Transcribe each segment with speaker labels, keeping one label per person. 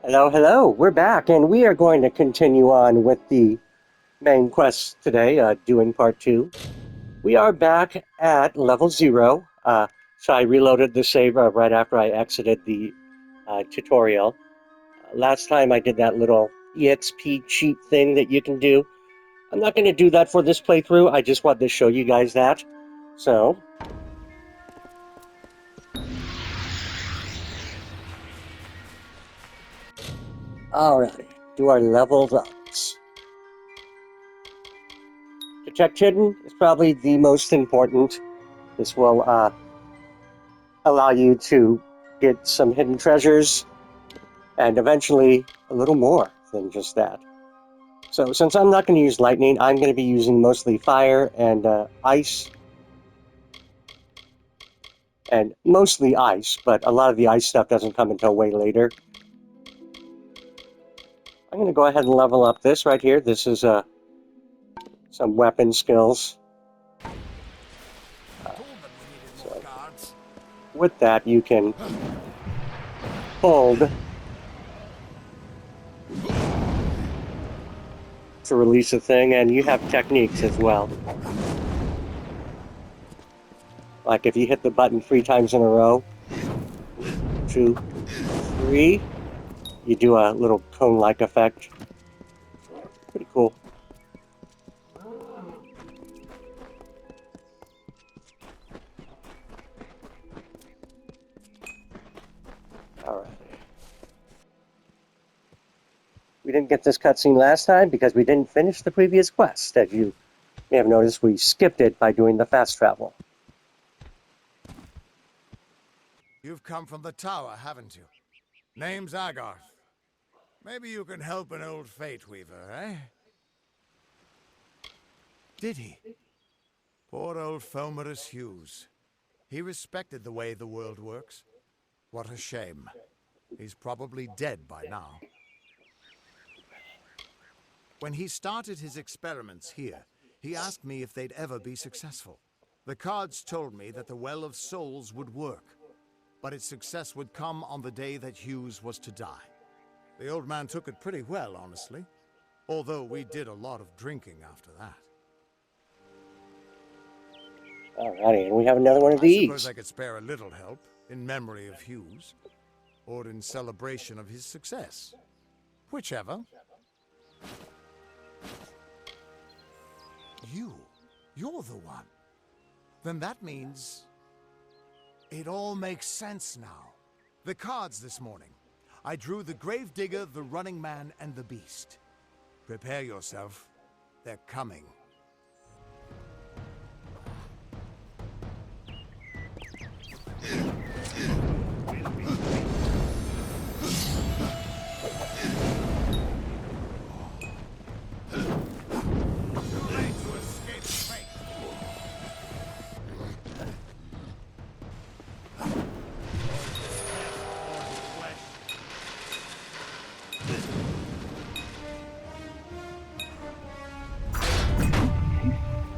Speaker 1: Hello, hello. We're back, and we are going to continue on with the main quest today, doing part two. We are back at level zero. So I reloaded the save right after I exited the tutorial. Last time I did that little EXP cheat thing that you can do. I'm not going to do that for this playthrough. I just wanted to show you guys that. So, alrighty, do our levels ups. Detect hidden is probably the most important. This will allow you to get some hidden treasures and eventually a little more than just that. So since I'm not going to use lightning, I'm going to be using mostly fire and ice, and mostly ice, but a lot of the ice stuff doesn't come until way later. I'm going to go ahead and level up this right here. This is some weapon skills. So with that, you can hold to release a thing, and you have techniques as well. Like if you hit the button 3 times in a row, 2, 3, you do a little cone-like effect. Pretty cool. Alright. We didn't get this cutscene last time because we didn't finish the previous quest. As you may have noticed, we skipped it by doing the fast travel.
Speaker 2: You've come from the tower, haven't you? Name's Agarth. Maybe you can help an old Fate Weaver, eh? Did he? Poor old Fomerus Hughes. He respected the way the world works. What a shame. He's probably dead by now. When he started his experiments here, he asked me if they'd ever be successful. The cards told me that the Well of Souls would work, but its success would come on the day that Hughes was to die. The old man took it pretty well, honestly. Although we did a lot of drinking after that.
Speaker 1: Alrighty, and we have another one of
Speaker 2: I suppose
Speaker 1: these.
Speaker 2: I could spare a little help, in memory of Hughes, or in celebration of his success. Whichever. You're the one. Then that means... it all makes sense now. The cards this morning. I drew the Gravedigger, the Running Man, and the Beast. Prepare yourself. They're coming.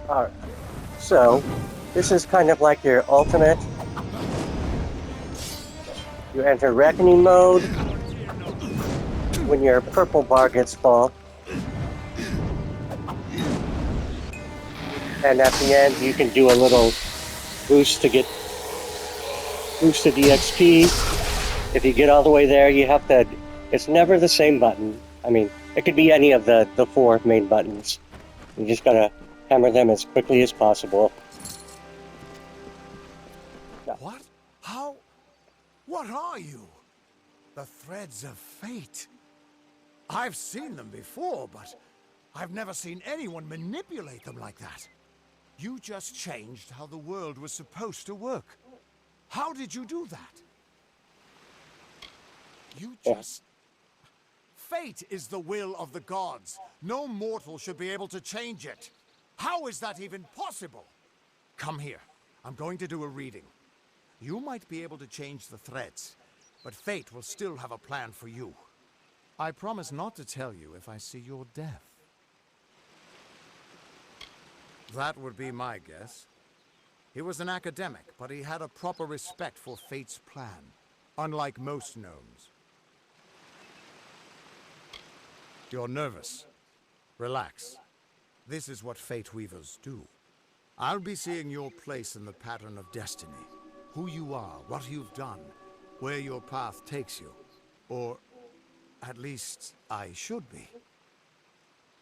Speaker 1: Alright, so this is kind of like your ultimate. You enter Reckoning mode when your purple bar gets full. And at the end, you can do a little boost to get boosted EXP. If you get all the way there, you have to... it's never the same button. I mean, it could be any of the 4 main buttons. You just gotta hammer them as quickly as possible. No.
Speaker 2: What? How? What are you? The threads of fate. I've seen them before, but I've never seen anyone manipulate them like that. You just changed how the world was supposed to work. How did you do that? You just... Fate is the will of the gods. No mortal should be able to change it. How is that even possible? Come here. I'm going to do a reading. You might be able to change the threads, but fate will still have a plan for you. I promise not to tell you if I see your death. That would be my guess. He was an academic, but he had a proper respect for fate's plan, unlike most gnomes. You're nervous. Relax. This is what Fate Weavers do. I'll be seeing your place in the pattern of destiny. Who you are, what you've done, where your path takes you. Or, at least, I should be.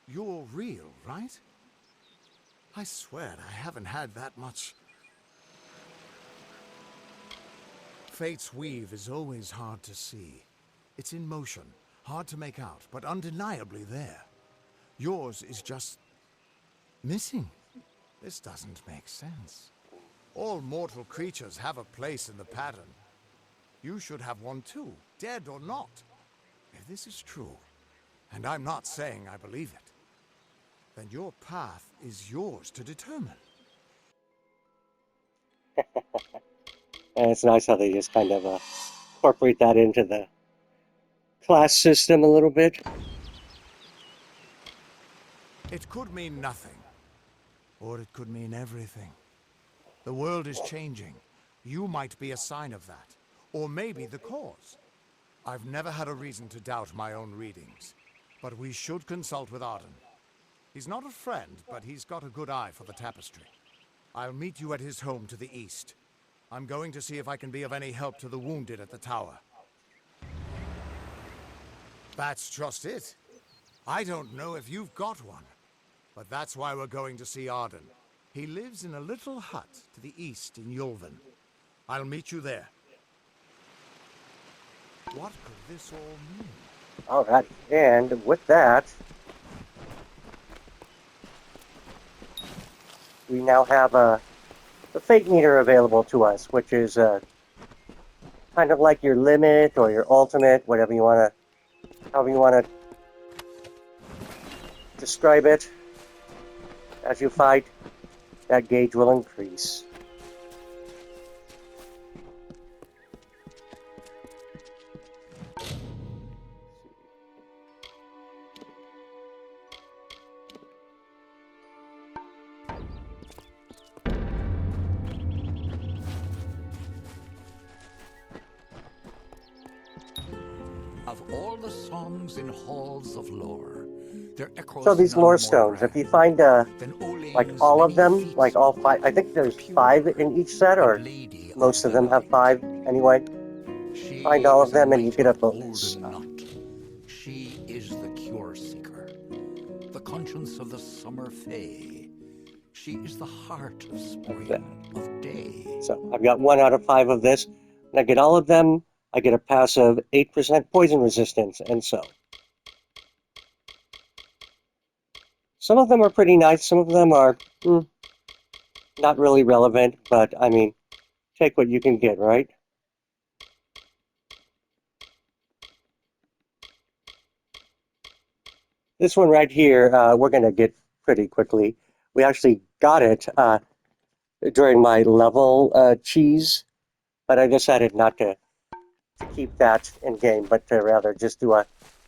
Speaker 2: You're real, right? I swear I haven't had that much. Fate's weave is always hard to see. It's in motion, hard to make out, but undeniably there. Yours is just missing. This doesn't make sense. All mortal creatures have a place in the pattern. You should have one too, dead or not. If this is true, and I'm not saying I believe it, then your path is yours to determine.
Speaker 1: And it's nice how they just kind of incorporate that into the class system a little bit.
Speaker 2: It could mean nothing, or it could mean everything. The world is changing. You might be a sign of that, or maybe the cause. I've never had a reason to doubt my own readings, but we should consult with Arden. He's not a friend, but he's got a good eye for the tapestry. I'll meet you at his home to the east. I'm going to see if I can be of any help to the wounded at the tower. That's just it. I don't know if you've got one, but that's why we're going to see Arden. He lives in a little hut to the east in Yulven. I'll meet you there. What could this all mean?
Speaker 1: Alright, and with that, we now have the fate meter available to us, which is kind of like your limit or your ultimate, whatever you want to, however you want to describe it. As you fight, that gauge will increase.
Speaker 3: Of all the songs in halls of lore, there echoes
Speaker 1: So these
Speaker 3: none
Speaker 1: lore
Speaker 3: more
Speaker 1: stones, if
Speaker 3: grand
Speaker 1: you find
Speaker 3: than
Speaker 1: like
Speaker 3: Owain's
Speaker 1: all of
Speaker 3: many
Speaker 1: them,
Speaker 3: feats
Speaker 1: like all
Speaker 3: of
Speaker 1: five, I think there's
Speaker 3: pure
Speaker 1: 5 in each set,
Speaker 3: and
Speaker 1: or
Speaker 3: lady
Speaker 1: most of them have
Speaker 3: delight.
Speaker 1: 5 anyway.
Speaker 3: She
Speaker 1: Find all of
Speaker 3: is a
Speaker 1: them and you
Speaker 3: knight
Speaker 1: get a
Speaker 3: of
Speaker 1: bonus.
Speaker 3: golden knot. She is the cure seeker, the conscience of the summer fae. She is the heart of spring, of day.
Speaker 1: So I've got 1 out of 5 of this. When I get all of them, I get a passive 8% poison resistance, and so. Some of them are pretty nice, some of them are not really relevant, but I mean, take what you can get, right? This one right here, we're going to get pretty quickly. We actually got it during my level cheese, but I decided not to keep that in game, but to rather just do a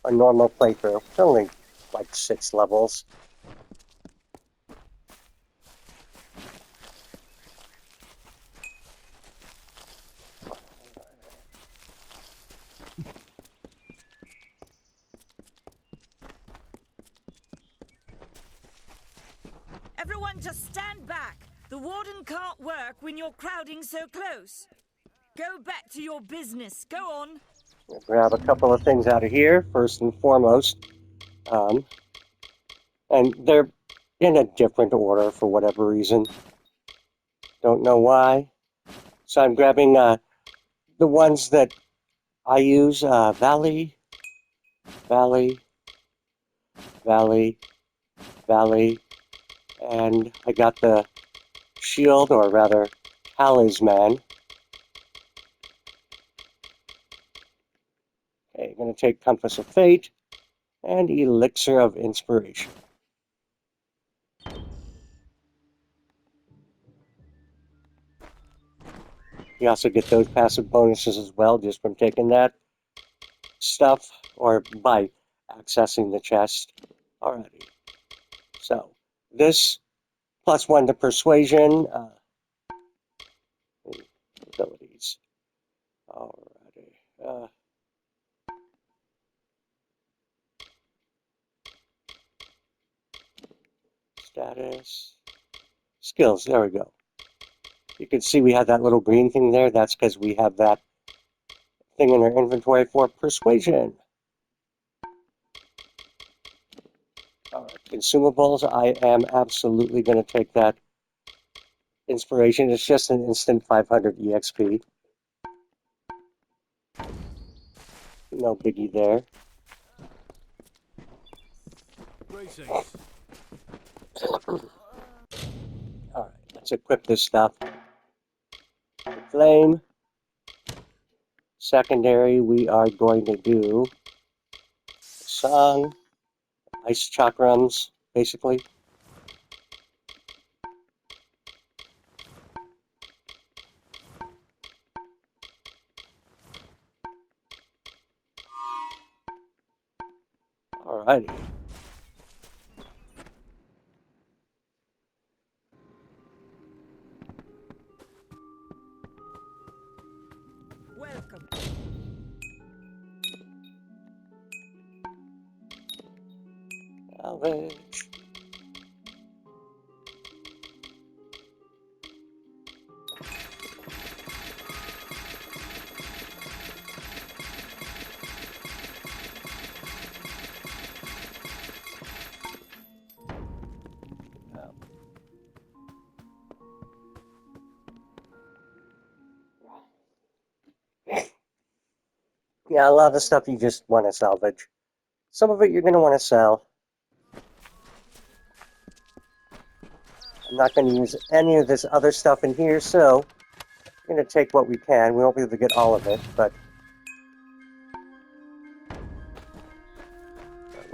Speaker 1: normal playthrough. It's only like 6 levels.
Speaker 4: Everyone just stand back. The warden can't work when you're crowding so close. Go back to your business. Go on.
Speaker 1: I'll grab a couple of things out of here, first and foremost. And they're in a different order for whatever reason. Don't know why. So I'm grabbing the ones that I use, Valley, Valley, Valley, Valley, and I got the shield, or rather, talisman. Okay, I'm going to take Compass of Fate and Elixir of Inspiration. You also get those passive bonuses as well, just from taking that stuff, or by accessing the chest. Alrighty. So, this +1 to Persuasion. Abilities. Alrighty. Status. Skills, there we go. You can see we have that little green thing there. That's because we have that thing in our inventory for persuasion. All right, consumables, I am absolutely going to take that inspiration. It's just an instant 500 EXP. No biggie there.
Speaker 2: Greetings.
Speaker 1: Alright, let's equip this stuff. Flame. Secondary, we are going to do song, ice chakrams, basically. Alrighty.
Speaker 4: Welcome.
Speaker 1: Salvage. Yeah, a lot of the stuff you just want to salvage. Some of it you're going to want to sell. I'm not going to use any of this other stuff in here, so we're going to take what we can. We won't be able to get all of it, but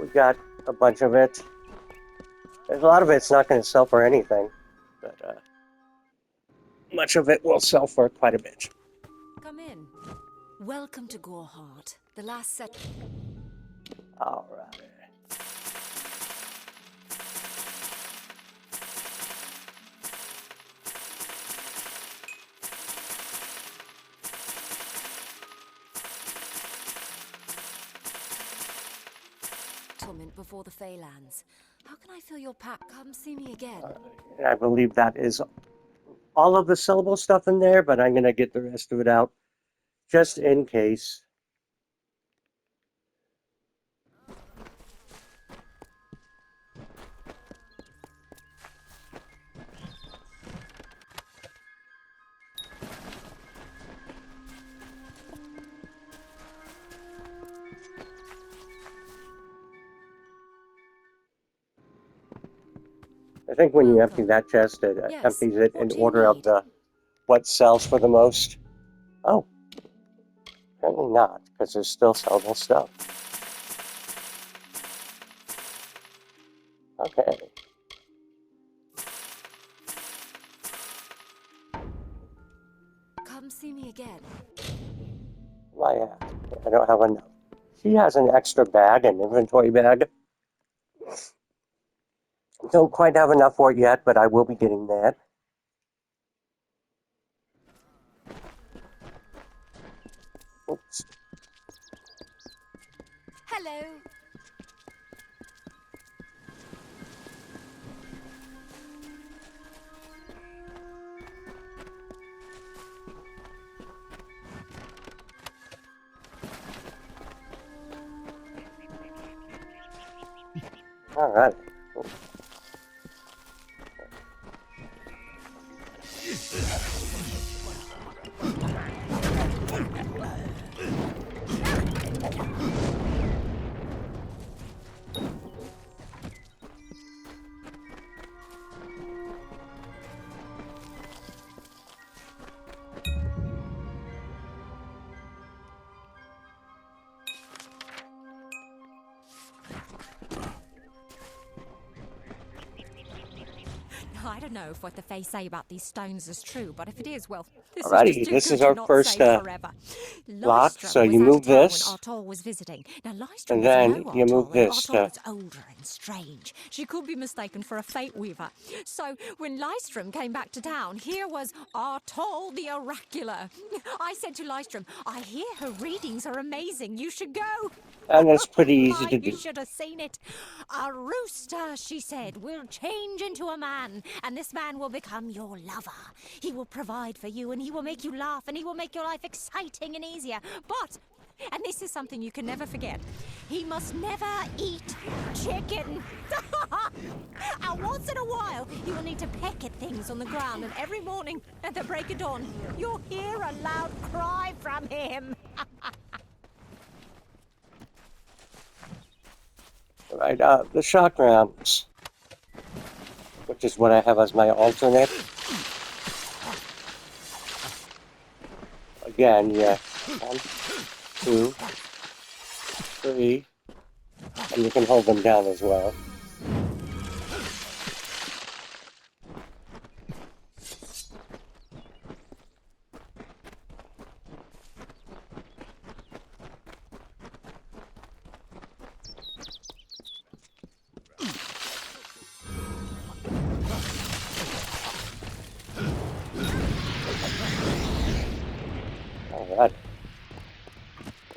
Speaker 1: we got a bunch of it. There's a lot of it's not going to sell for anything, but much of it will sell for quite a bit.
Speaker 5: Come in. Welcome to Goreheart, the last set.
Speaker 1: All right.
Speaker 5: Settlement before the Feylands. How can I fill your pack? Come see me again.
Speaker 1: I believe that is all of the sellable stuff in there, but I'm going to get the rest of it out just in case. I think when you empty that chest, it
Speaker 5: Yes.
Speaker 1: empties it
Speaker 5: What
Speaker 1: in
Speaker 5: do you
Speaker 1: order of
Speaker 5: need?
Speaker 1: the what sells for the most. Oh, apparently not, because there's still sellable stuff. Okay.
Speaker 5: Come see me again.
Speaker 1: Why at? I don't have enough. She has an extra bag, an inventory bag. Don't quite have enough for it yet, but I will be getting that. Oops.
Speaker 5: Hello.
Speaker 1: All right.
Speaker 5: I don't know if what the Fae say about these stones is true, but if it is, well, this is
Speaker 1: Alrighty,
Speaker 5: just too
Speaker 1: this
Speaker 5: good
Speaker 1: is
Speaker 5: to
Speaker 1: our
Speaker 5: not
Speaker 1: first
Speaker 5: say forever.
Speaker 1: block. So
Speaker 5: Lystrom
Speaker 1: you
Speaker 5: was out of
Speaker 1: move
Speaker 5: town when
Speaker 1: this,
Speaker 5: Artol was visiting. Now, Lystrom
Speaker 1: and
Speaker 5: doesn't
Speaker 1: then
Speaker 5: know
Speaker 1: you move
Speaker 5: Artol, and
Speaker 1: this
Speaker 5: Artol
Speaker 1: to.
Speaker 5: is older and strange. She could be mistaken for a fate weaver. So, when Lystrom came back to town, here was Artol the Oracular. I said to Lystrom, I hear her readings are amazing. You should go.
Speaker 1: And it's pretty easy
Speaker 5: My,
Speaker 1: to
Speaker 5: you
Speaker 1: do.
Speaker 5: should have seen it. A rooster, she said, will change into a man, and this man will become your lover. He will provide for you, and he will make you laugh, and he will make your life exciting and easier. But, and this is something you can never forget, he must never eat chicken. And once in a while, he will need to peck at things on the ground, and every morning at the break of dawn, you'll hear a loud cry from him.
Speaker 1: Right, the shock rounds, which is what I have as my alternate. Again, yeah, 1, 2, 3, and you can hold them down as well. Alright.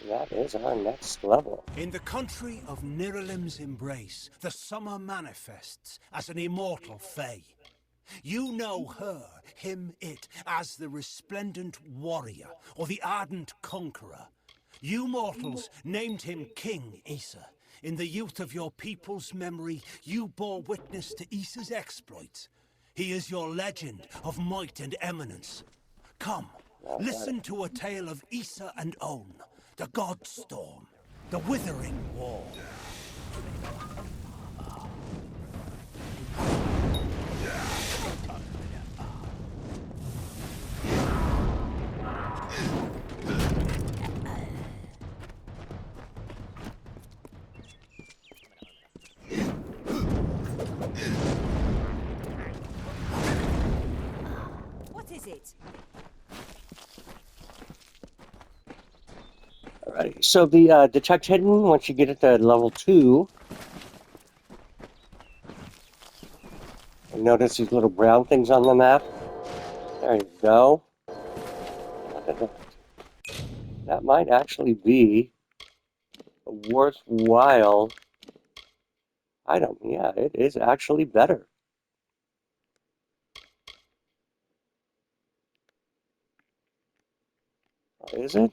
Speaker 1: That is our next level.
Speaker 6: In the country of Niralim's embrace, the summer manifests as an immortal fae. You know her, him, it, as the resplendent warrior, or the ardent conqueror. You mortals named him King Issa. In the youth of your people's memory, you bore witness to Issa's exploits. He is your legend of might and eminence. Come, listen to a tale of Issa and On, the God Storm, the Withering War.
Speaker 5: What is it?
Speaker 1: Alright, so the detect hidden, once you get it to level 2, you notice these little brown things on the map. There you go. Look at that. That might actually be a worthwhile item. Yeah, it is actually better. Is it?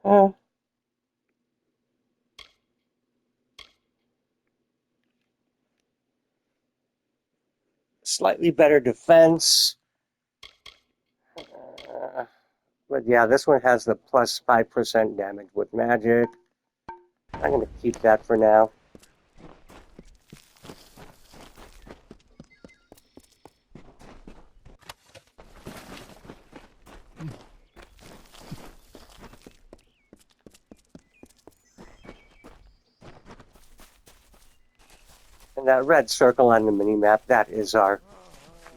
Speaker 1: Huh. Slightly better defense. But yeah, this one has the plus 5% damage with magic. I'm going to keep that for now. And that red circle on the mini-map, that is our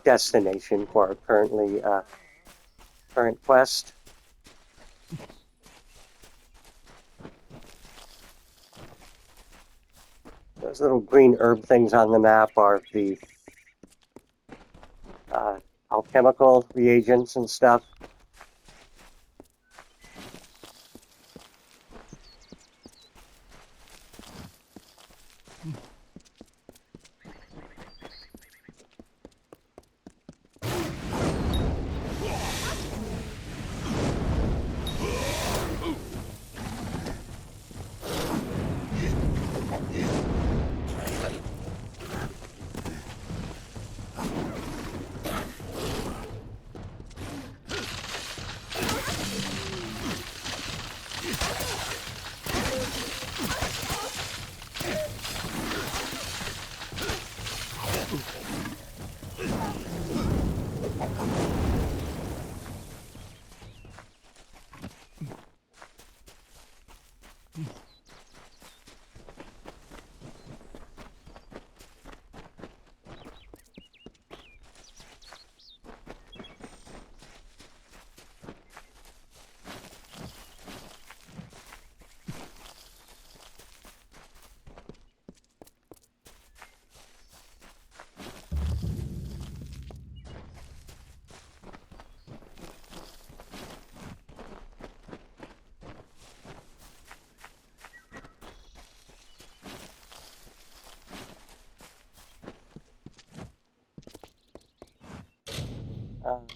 Speaker 1: destination for our current quest. Those little green herb things on the map are the alchemical reagents and stuff.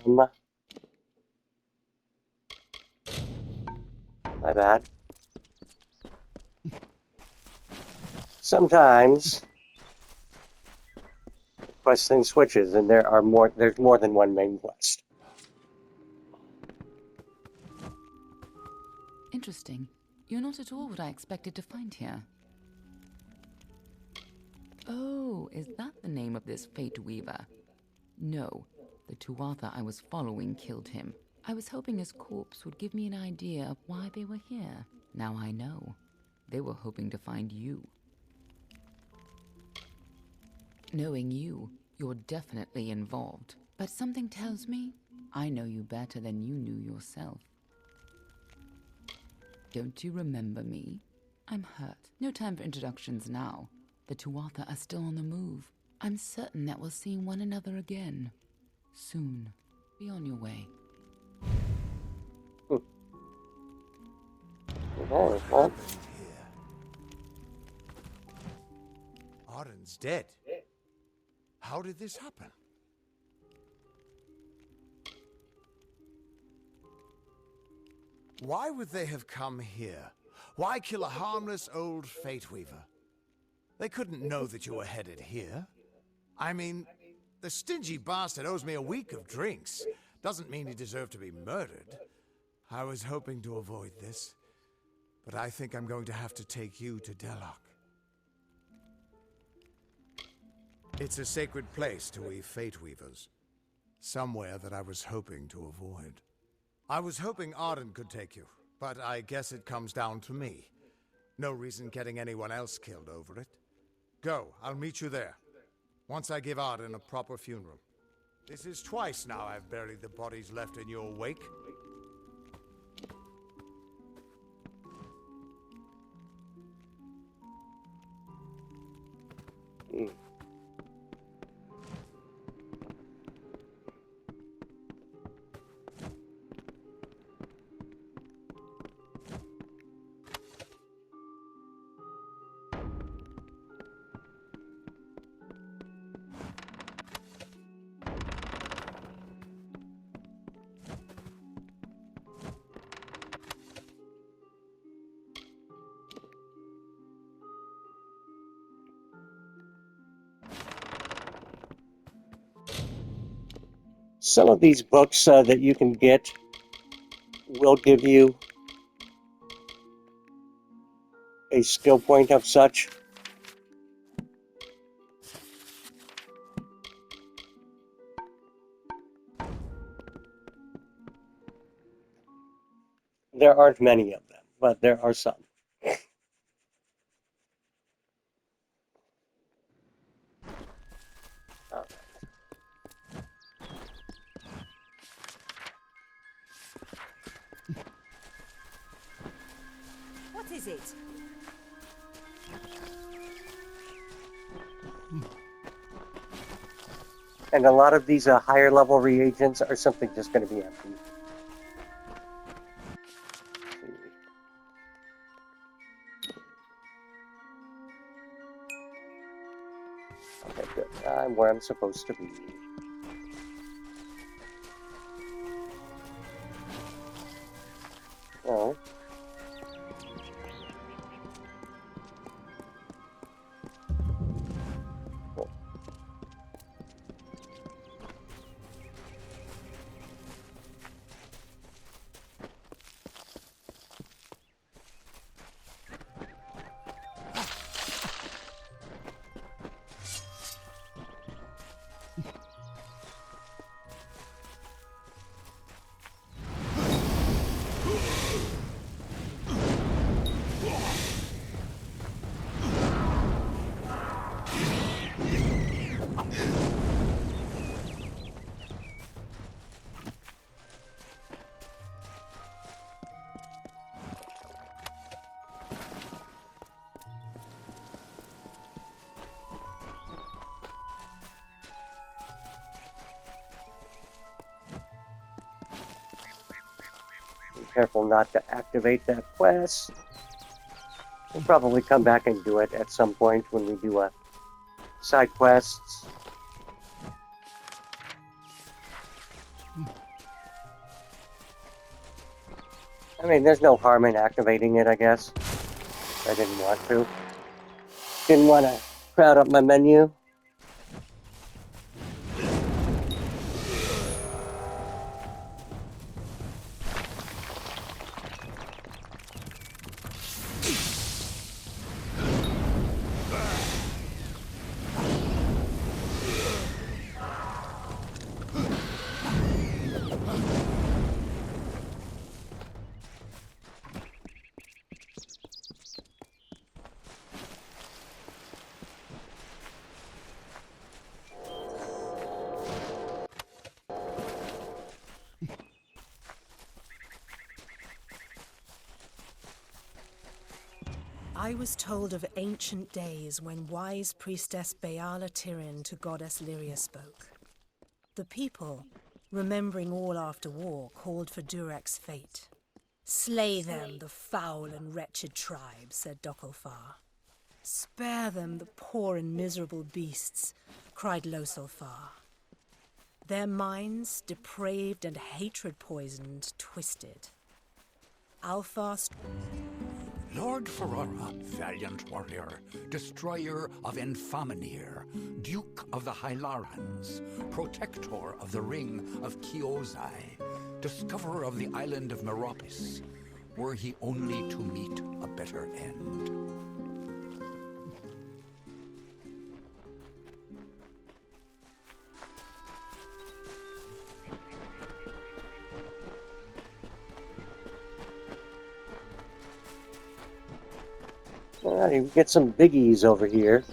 Speaker 1: My bad. Sometimes the quest thing switches, and there's more than one main quest.
Speaker 7: Interesting. You're not at all what I expected to find here. Oh, is that the name of this Fate Weaver? No, the Tuatha I was following killed him. I was hoping his corpse would give me an idea of why they were here. Now I know. They were hoping to find you. Knowing you, you're definitely involved. But something tells me I know you better than you knew yourself. Don't you remember me? I'm hurt. No time for introductions now. The Tuatha are still on the move. I'm certain that we'll see one another again. Soon. Be on your way.
Speaker 1: Oh, well.
Speaker 2: Arden's dead. How did this happen? Why would they have come here? Why kill a harmless old Fate Weaver? They couldn't know that you were headed here. I mean, the stingy bastard owes me a week of drinks. Doesn't mean he deserved to be murdered. I was hoping to avoid this, but I think I'm going to have to take you to Delok. It's a sacred place to we Fate Weavers. Somewhere that I was hoping to avoid. I was hoping Arden could take you, but I guess it comes down to me. No reason getting anyone else killed over it. Go, I'll meet you there. Once I give Arden a proper funeral. This is twice now I've buried the bodies left in your wake.
Speaker 1: Some of these books that you can get will give you a skill point of such. There aren't many of them, but there are some.
Speaker 4: What is it?
Speaker 1: And a lot of these higher level reagents are simply just going to be empty. Okay, good. I'm where I'm supposed to be. Oh. Careful not to activate that quest. We'll probably come back and do it at some point when we do side quests. I mean, there's no harm in activating it, I guess. I didn't want to. Didn't want to crowd up my menu.
Speaker 8: I was told of ancient days when wise priestess Beala Tirin to goddess Lyria spoke. The people, remembering all after war, called for Durek's fate. Slay them, the foul and wretched tribe, said Dokalfar. Spare them, the poor and miserable beasts, cried Losalfar. Their minds, depraved and hatred poisoned, twisted. Alfar
Speaker 3: Lord Ferrara, valiant warrior, destroyer of Enfaminir, Duke of the Hylarans, protector of the Ring of Kiozai, discoverer of the island of Meropis, were he only to meet a better end.
Speaker 1: Alrighty, we get some biggies over here.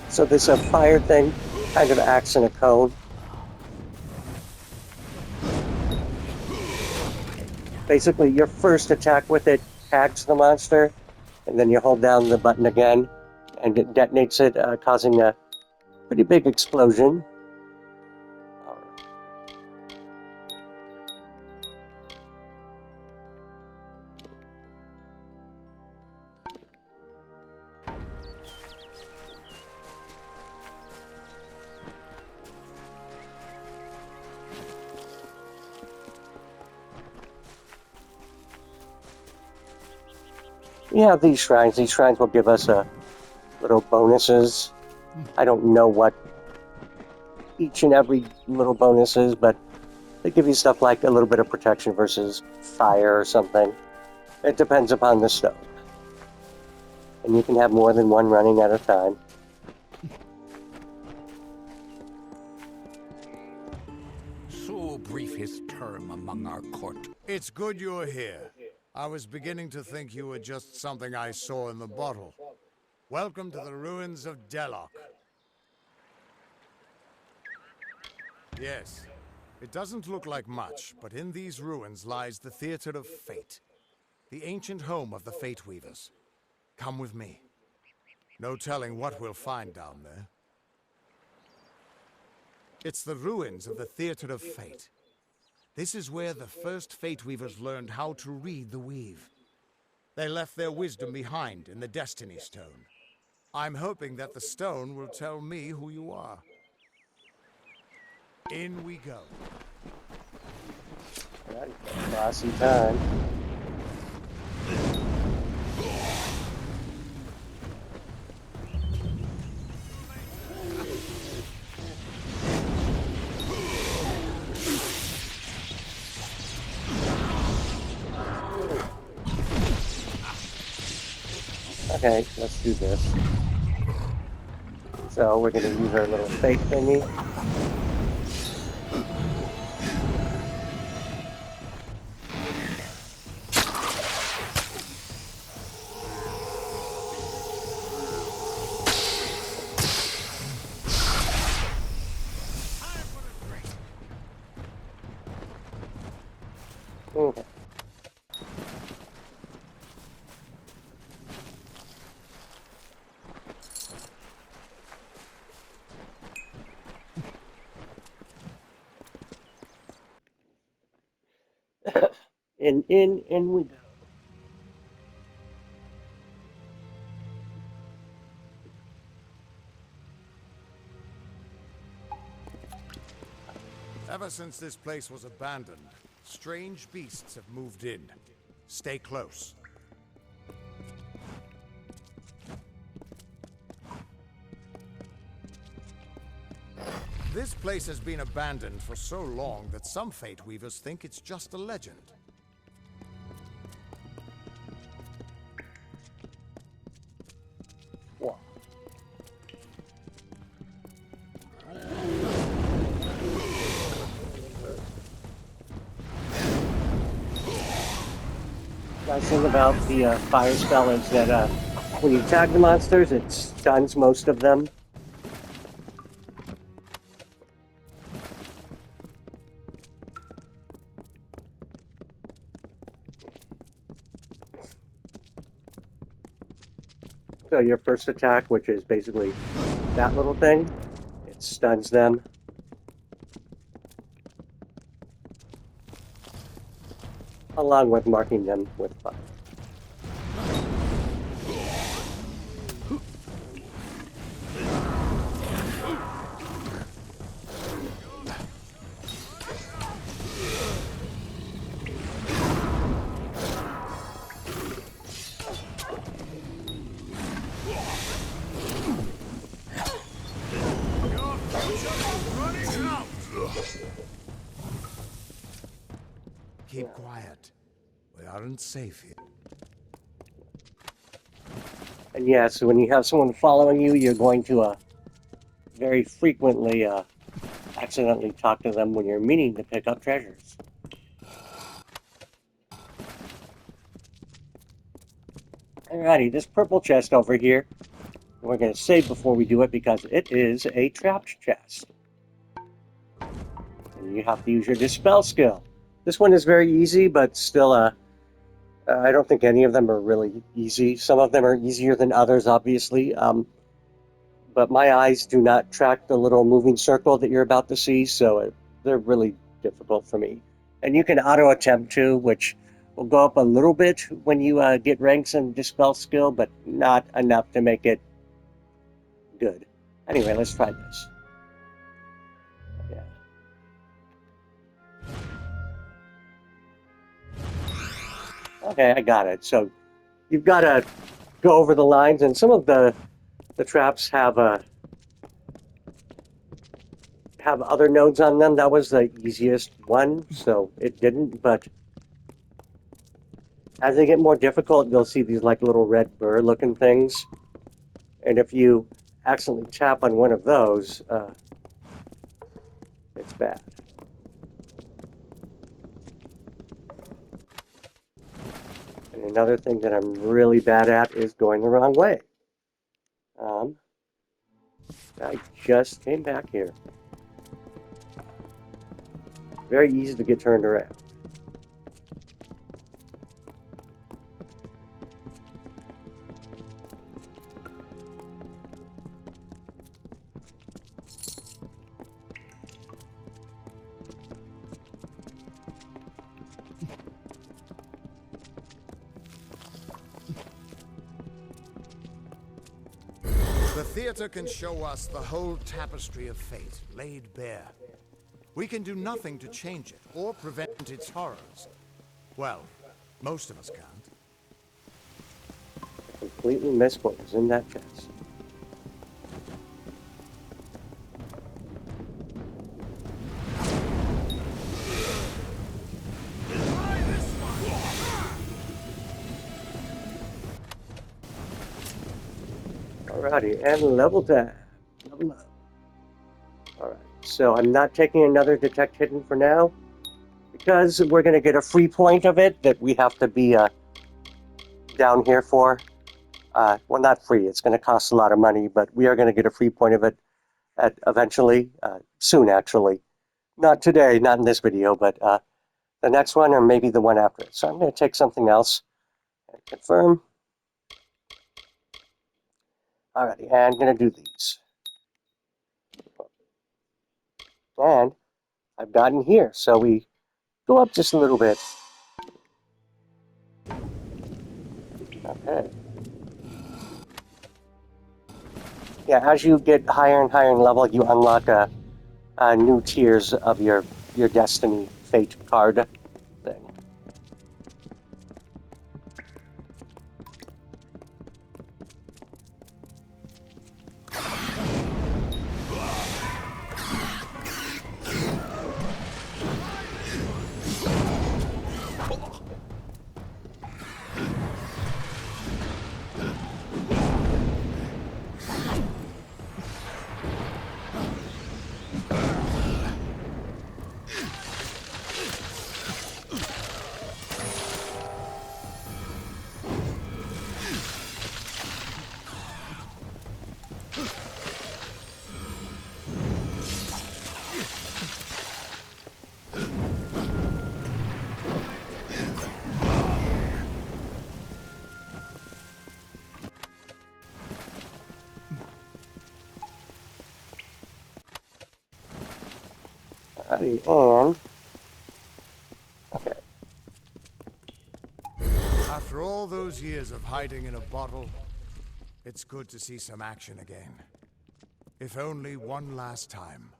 Speaker 1: So this fire thing kind of acts in a cone. Basically, your first attack with it tags the monster, and then you hold down the button again, and it detonates it, causing a pretty big explosion. Yeah, these shrines. These shrines will give us little bonuses. I don't know what each and every little bonus is, but they give you stuff like a little bit of protection versus fire or something. It depends upon the stone. And you can have more than one running at a time.
Speaker 3: So brief his term among our court.
Speaker 2: It's good you're here. I was beginning to think you were just something I saw in the bottle. Welcome to the ruins of Delok. Yes, it doesn't look like much, but in these ruins lies the Theater of Fate, the ancient home of the Fate Weavers. Come with me. No telling what we'll find down there. It's the ruins of the Theater of Fate. This is where the first Fate Weavers learned how to read the weave. They left their wisdom behind in the Destiny Stone. I'm hoping that the stone will tell me who you are. In we go.
Speaker 1: Bossy time. Okay, let's do this. So we're going to use our little fake thingy. Okay. In we go.
Speaker 2: Ever since this place was abandoned, strange beasts have moved in. Stay close. This place has been abandoned for so long that some Fate Weavers think it's just a legend.
Speaker 1: Whoa. Nice thing about the fire spell is that when you attack the monsters, it stuns most of them. So your first attack, which is basically that little thing, it stuns them. Along with marking them with fire.
Speaker 2: Keep quiet. We aren't safe here.
Speaker 1: And yes, when you have someone following you, you're going to very frequently accidentally talk to them when you're meaning to pick up treasures. Alrighty, this purple chest over here, we're going to save before we do it because it is a trapped chest. And you have to use your dispel skill. This one is very easy, but still, I don't think any of them are really easy. Some of them are easier than others, obviously. But my eyes do not track the little moving circle that you're about to see, so they're really difficult for me. And you can auto-attempt to, which will go up a little bit when you get ranks in Dispel skill, but not enough to make it good. Anyway, let's try this. Yeah. Okay, I got it. So you've got to go over the lines, and some of the traps have other nodes on them. That was the easiest one, so it didn't. But as they get more difficult, you'll see these like little red burr-looking things, and if you accidentally tap on one of those, it's bad. another thing that I'm really bad at is going the wrong way. I just came back here. Very easy to get turned around.
Speaker 2: The theater can show us the whole tapestry of fate laid bare. We can do nothing to change it or prevent its horrors. Well, most of us can't.
Speaker 1: I completely missed what was in that chest. Alrighty, and level time. Level up. Alright, so I'm not taking another detect hidden for now, because we're going to get a free point of it that we have to be down here for. Well, not free, it's going to cost a lot of money, but we are going to get a free point of it eventually, soon actually. Not today, not in this video, but the next one or maybe the one after it. So I'm going to take something else and confirm. Alrighty, and I'm going to do these. And I've gotten here, so we go up just a little bit. Okay. Yeah, as you get higher and higher in level, you unlock new tiers of your destiny fate card thing. Alrighty, and okay.
Speaker 2: After all those years of hiding in a bottle, it's good to see some action again. If only one last time.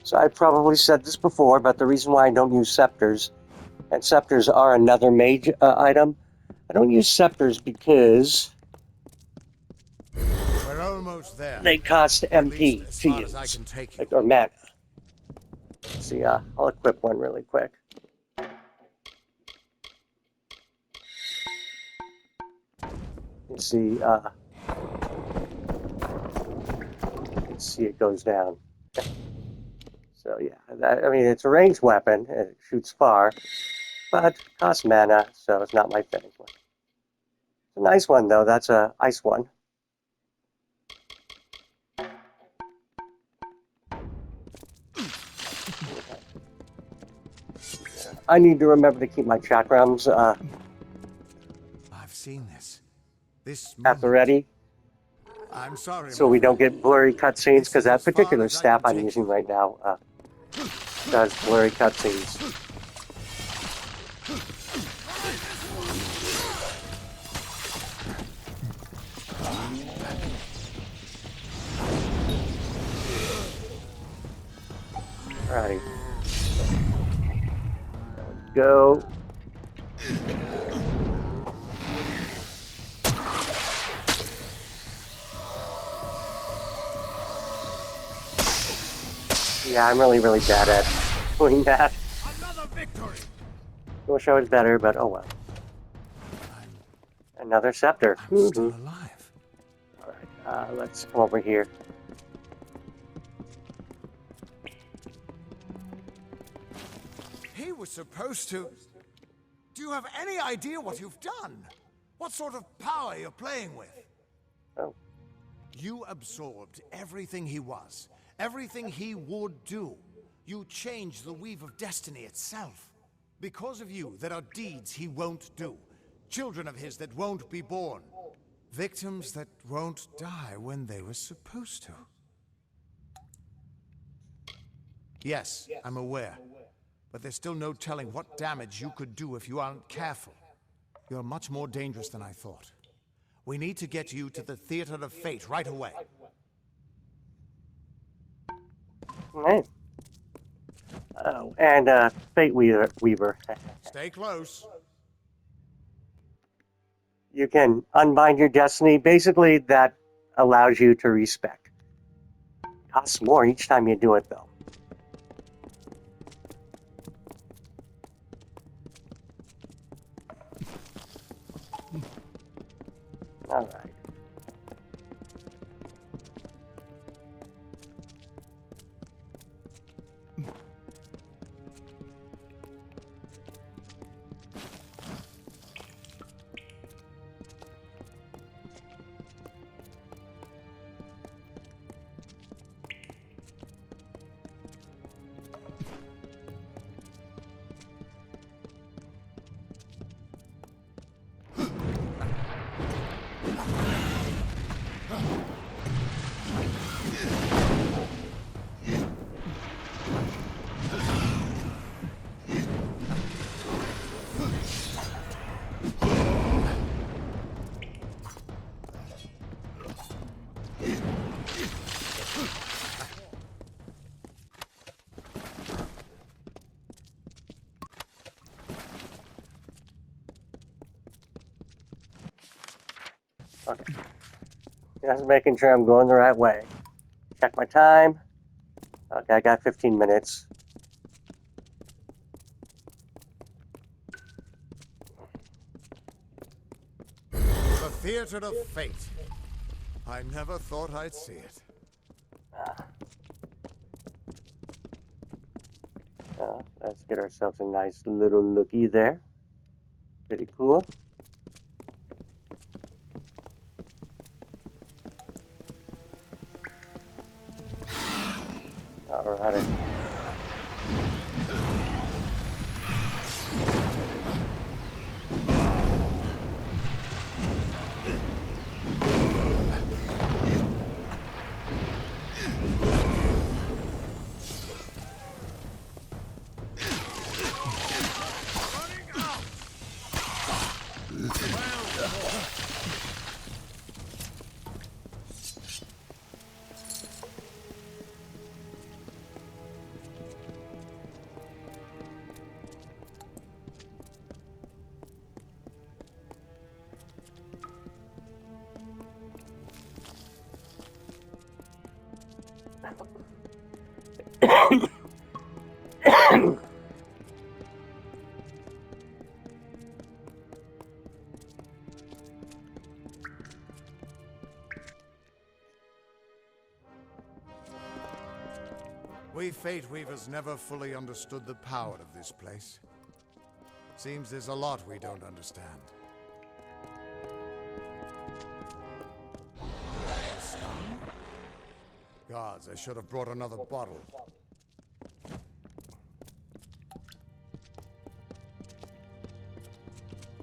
Speaker 1: So I probably said this before, but the reason why I don't use scepters, and scepters are another mage item, I don't use scepters because
Speaker 2: We're almost there.
Speaker 1: they cost
Speaker 2: At least
Speaker 1: MP
Speaker 2: as
Speaker 1: to
Speaker 2: far as I
Speaker 1: use,
Speaker 2: can take you.
Speaker 1: or mana. Let's see, I'll equip one really quick. Let's see, it goes down. So yeah, I mean, it's a ranged weapon, it shoots far, but costs mana, so it's not my thing. It's a nice one, though. That's a ice one. I need to remember to keep my chakrams
Speaker 2: I've seen this. This
Speaker 1: at the
Speaker 2: moment.
Speaker 1: ready,
Speaker 2: I'm sorry,
Speaker 1: so
Speaker 2: my
Speaker 1: we don't
Speaker 2: friend.
Speaker 1: get blurry cutscenes,
Speaker 2: This
Speaker 1: because
Speaker 2: is
Speaker 1: that
Speaker 2: as far
Speaker 1: particular
Speaker 2: as I
Speaker 1: staff
Speaker 2: can
Speaker 1: I'm
Speaker 2: take
Speaker 1: using
Speaker 2: you.
Speaker 1: right now does blurry cutscenes. Alrighty. There we go. Yeah, I'm really, really bad at doing that.
Speaker 2: Another victory!
Speaker 1: I wish I was better, but oh well. Another scepter.
Speaker 2: I'm still alive.
Speaker 1: Alright, let's come over here.
Speaker 2: He was supposed to... Do you have any idea what you've done? What sort of power you're playing with?
Speaker 1: Oh.
Speaker 2: You absorbed everything he was, everything he would do. You changed the weave of destiny itself. Because of you, there are deeds he won't do. Children of his that won't be born. Victims that won't die when they were supposed to. Yes, I'm aware. But there's still no telling what damage you could do if you aren't careful. You're much more dangerous than I thought. We need to get you to the Theater of Fate right away.
Speaker 1: Alright. Oh, and Fate Weaver.
Speaker 2: Stay close.
Speaker 1: You can unbind your destiny. Basically, that allows you to respec. Costs more each time you do it, though. Alright. Okay. Just making sure I'm going the right way. Check my time. Okay, I got 15 minutes.
Speaker 2: The Theater of Fate. I never thought I'd see it.
Speaker 1: Let's get ourselves a nice little looky there. Pretty cool. Alrighty.
Speaker 2: We Fate Weavers never fully understood the power of this place. Seems there's a lot we don't understand. Gods, I should have brought another bottle.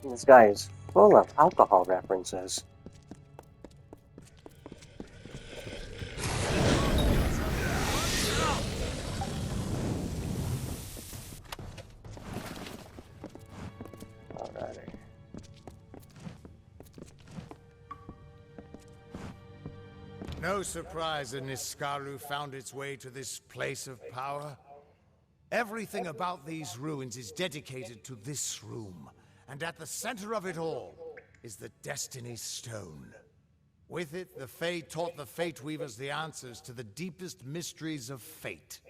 Speaker 1: This guy is full of alcohol references. Alrighty.
Speaker 2: No surprise that Niskaru found its way to this place of power. Everything about these ruins is dedicated to this room, and at the center of it all is the Destiny Stone. With it, the Fae taught the Fate Weavers the answers to the deepest mysteries of fate.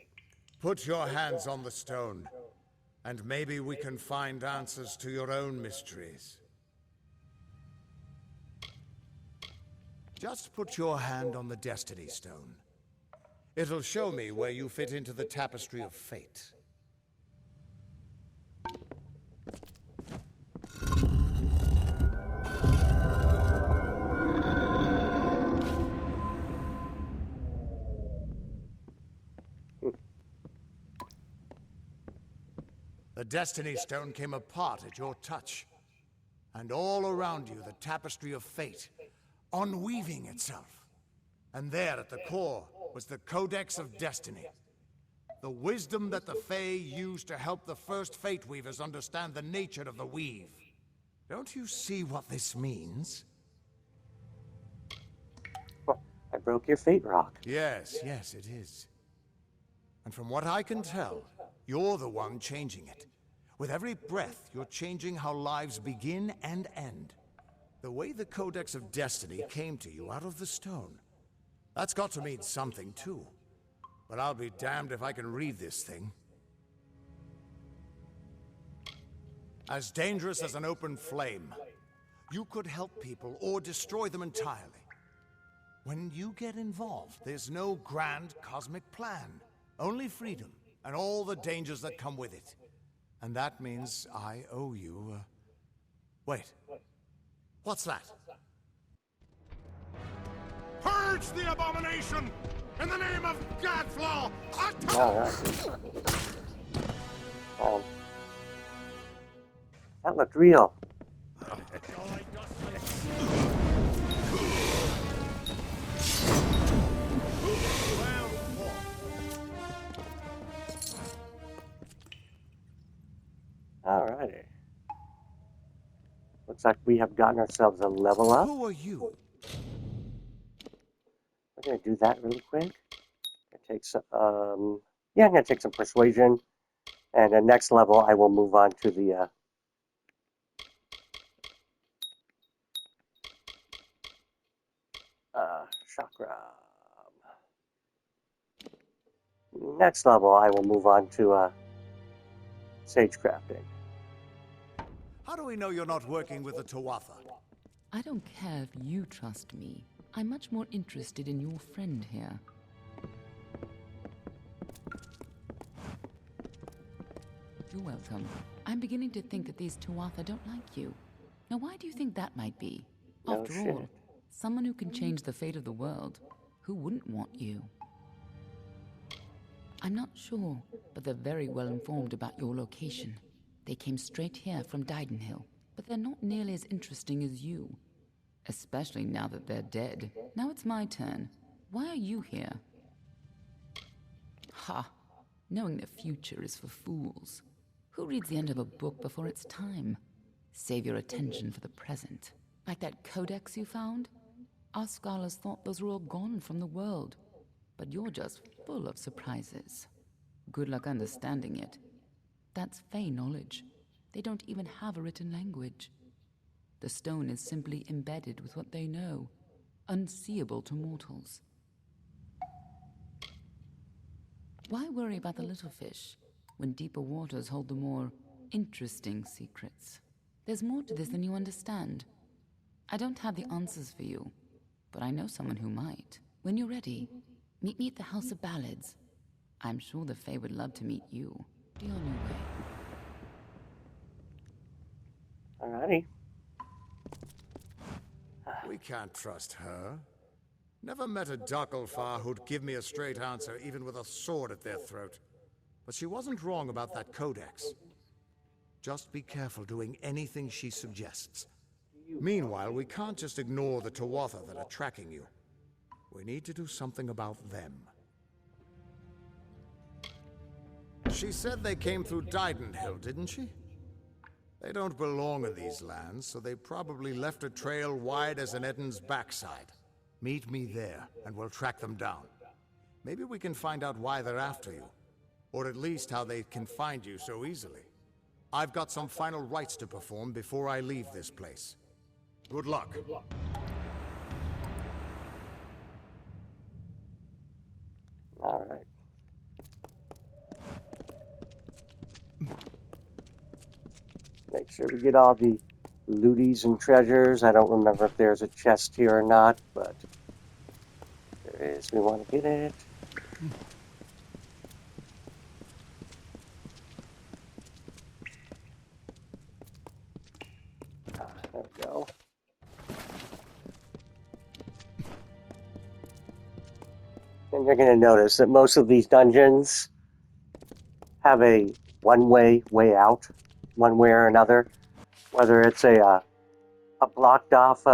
Speaker 2: Put your hands on the stone, and maybe we can find answers to your own mysteries. Just put your hand on the Destiny Stone. It'll show me where you fit into the tapestry of fate. The Destiny Stone came apart at your touch. And all around you, the tapestry of fate, unweaving itself. And there at the core was the Codex of Destiny. The wisdom that the Fae used to help the first Fate Weavers understand the nature of the weave. Don't you see what this means?
Speaker 1: I broke your fate rock.
Speaker 2: Yes, yes, it is. And from what I can tell, you're the one changing it. With every breath, you're changing how lives begin and end. The way the Codex of Destiny came to you out of the stone. That's got to mean something, too. But I'll be damned if I can read this thing. As dangerous as an open flame. You could help people or destroy them entirely. When you get involved, there's no grand cosmic plan. Only freedom, and all the dangers that come with it. And that means I owe you, Wait. What's that?
Speaker 9: Purge the abomination! In the name of Godflaw!
Speaker 1: Alright. That looked real. Alrighty. Looks like we have gotten ourselves a level up.
Speaker 2: Who are you?
Speaker 1: We're gonna do that really quick. It takes yeah, I'm gonna take some persuasion, and the next level I will move on to the chakra. Next level I will move on to sage crafting.
Speaker 2: How do we know you're not working with the Tuatha?
Speaker 7: I don't care if you trust me. I'm much more interested in your friend here. You're welcome. I'm beginning to think that these Tuatha don't like you. Now, why do you think that might be?
Speaker 1: No
Speaker 7: After
Speaker 1: shit.
Speaker 7: all, someone who can change the fate of the world. Who wouldn't want you? I'm not sure, but they're very well informed about your location. They came straight here from Didenhill, but they're not nearly as interesting as you. Especially now that they're dead. Now it's my turn. Why are you here? Ha! Knowing the future is for fools. Who reads the end of a book before it's time? Save your attention for the present. Like that codex you found? Our scholars thought those were all gone from the world. But you're just full of surprises. Good luck understanding it. That's Fae knowledge. They don't even have a written language. The stone is simply embedded with what they know, unseeable to mortals. Why worry about the little fish when deeper waters hold the more interesting secrets? There's more to this than you understand. I don't have the answers for you, but I know someone who might. When you're ready, meet me at the House of Ballads. I'm sure the Fae would love to meet you. Be on your way.
Speaker 1: Alrighty.
Speaker 2: We can't trust her. Never met a Darkelfar who'd give me a straight answer, even with a sword at their throat. But she wasn't wrong about that codex. Just be careful doing anything she suggests. Meanwhile, we can't just ignore the Tuatha that are tracking you. We need to do something about them. She said they came through Didenhill, didn't she? They don't belong in these lands, so they probably left a trail wide as an Eden's backside. Meet me there, and we'll track them down. Maybe we can find out why they're after you. Or at least how they can find you so easily. I've got some final rites to perform before I leave this place. Good luck.
Speaker 1: Alright. Make sure we get all the looties and treasures. I don't remember if there's a chest here or not, but there is. We want to get it. There we go. And you're going to notice that most of these dungeons have a one-way way out, one way or another. Whether it's a blocked off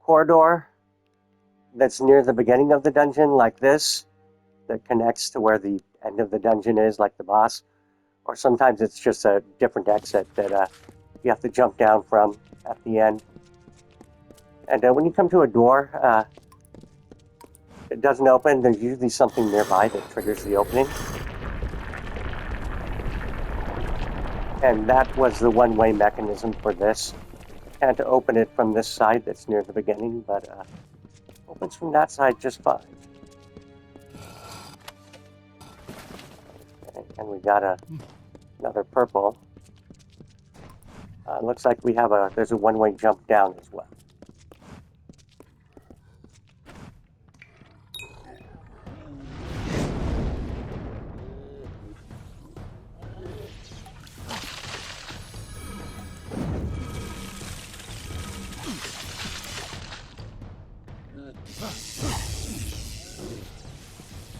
Speaker 1: corridor that's near the beginning of the dungeon, like this, that connects to where the end of the dungeon is, like the boss, or sometimes it's just a different exit that you have to jump down from at the end. And when you come to a door, it doesn't open. There's usually something nearby that triggers the opening. And that was the one-way mechanism for this. Can't open it from this side that's near the beginning, but opens from that side just fine. Okay, and we got another purple. Looks like we have there's a one-way jump down as well.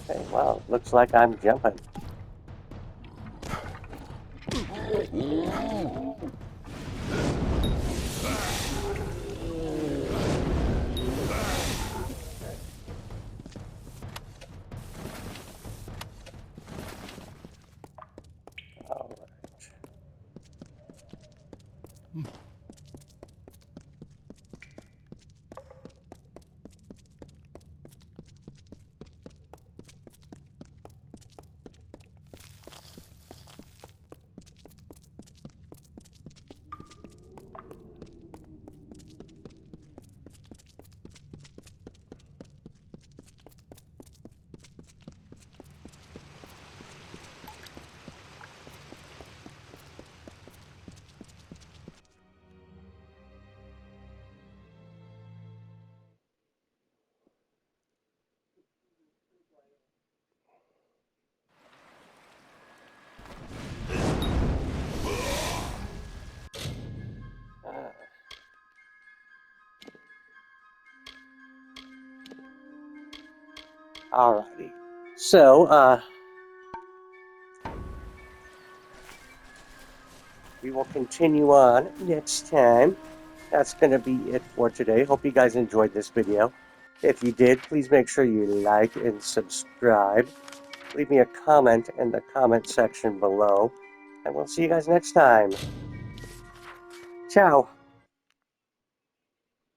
Speaker 1: Okay, well, looks like I'm jumping. All right. Alrighty. So, we will continue on next time. That's going to be it for today. Hope you guys enjoyed this video. If you did, please make sure you like and subscribe. Leave me a comment in the comment section below. And we'll see you guys next time. Ciao.